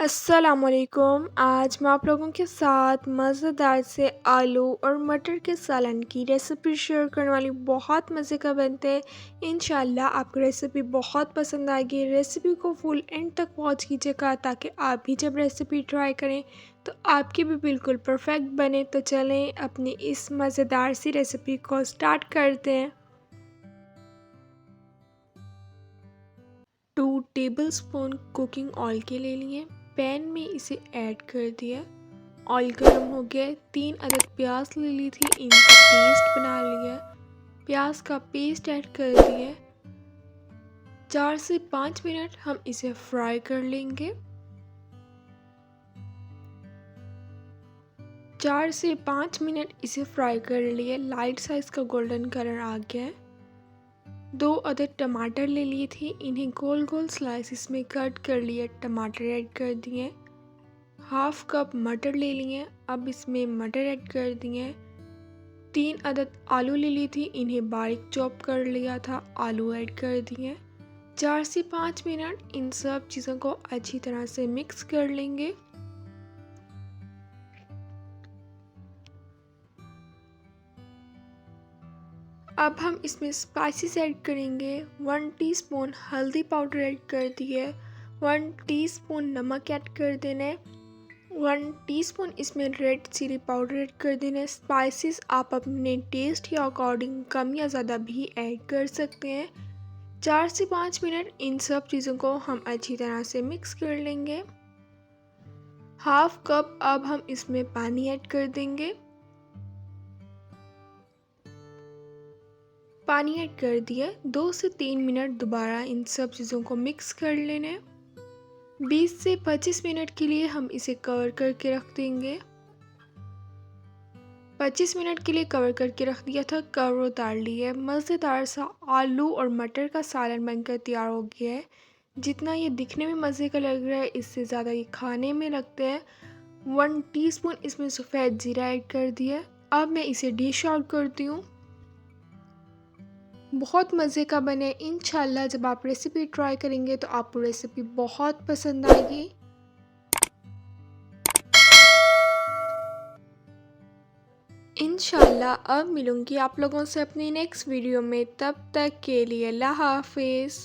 अस्सलामुअलैकुम। आज मैं आप लोगों के साथ मज़ेदार से आलू और मटर के सालन की रेसिपी शेयर करने वाली हूँ। बहुत मज़े का बनते हैं। इंशाल्लाह आपको रेसिपी बहुत पसंद आएगी। रेसिपी को फुल एंड तक वॉच कीजिएगा ताकि आप भी जब रेसिपी ट्राई करें तो आपकी भी बिल्कुल परफेक्ट बने। तो चलें अपनी इस मज़ेदार सी रेसिपी को स्टार्ट करते हैं। 2 टेबलस्पून कुकिंग ऑयल के ले लिए। पैन में इसे ऐड कर दिया। ऑयल गर्म हो गया। 3 अदद प्याज ले ली थी, इनका पेस्ट बना लिया। प्याज का पेस्ट ऐड कर दिया। 4 से 5 मिनट हम इसे फ्राई कर लेंगे। 4 से 5 मिनट इसे फ्राई कर लिए। लाइट साइज का गोल्डन कलर आ गया है। 2 अदद टमाटर ले लिए थे, इन्हें गोल गोल स्लाइसिस में कट कर लिए। टमाटर ऐड कर दिए। हाफ कप मटर ले लिए, अब इसमें मटर ऐड कर दिए। 3 अदद आलू ले ली थी, इन्हें बारीक चॉप कर लिया था। आलू ऐड कर दिए। 4 से 5 मिनट इन सब चीज़ों को अच्छी तरह से मिक्स कर लेंगे। अब हम इसमें स्पाइसेस ऐड करेंगे। 1 टीस्पून हल्दी पाउडर ऐड कर दिए। 1 टीस्पून नमक ऐड कर देना है। 1 टीस्पून इसमें रेड चिली पाउडर ऐड कर देना है। स्पाइसेस आप अपने टेस्ट के अकॉर्डिंग कम या ज़्यादा भी ऐड कर सकते हैं। 4 से 5 मिनट इन सब चीज़ों को हम अच्छी तरह से मिक्स कर लेंगे। हाफ कप अब हम इसमें पानी ऐड कर देंगे। पानी ऐड कर दिया। 2 से 3 मिनट दोबारा इन सब चीज़ों को मिक्स कर लेना है। 20 से 25 मिनट के लिए हम इसे कवर करके रख देंगे। 25 मिनट के लिए कवर करके रख दिया था। कवर उतार लिया। मज़ेदार सा आलू और मटर का सालन बनकर तैयार हो गया है। जितना ये दिखने में मज़े का लग रहा है, इससे ज़्यादा ये खाने में लगते हैं। 1 टीस्पून इसमें सफ़ेद ज़ीरा ऐड कर दिया। अब मैं इसे डिश आउट करती हूँ। बहुत मज़े का बने। इंशाल्लाह जब आप रेसिपी ट्राई करेंगे तो आपको रेसिपी बहुत पसंद आएगी। इंशाल्लाह अब मिलूंगी आप लोगों से अपनी नेक्स्ट वीडियो में। तब तक के लिए अल्लाह हाफिज़।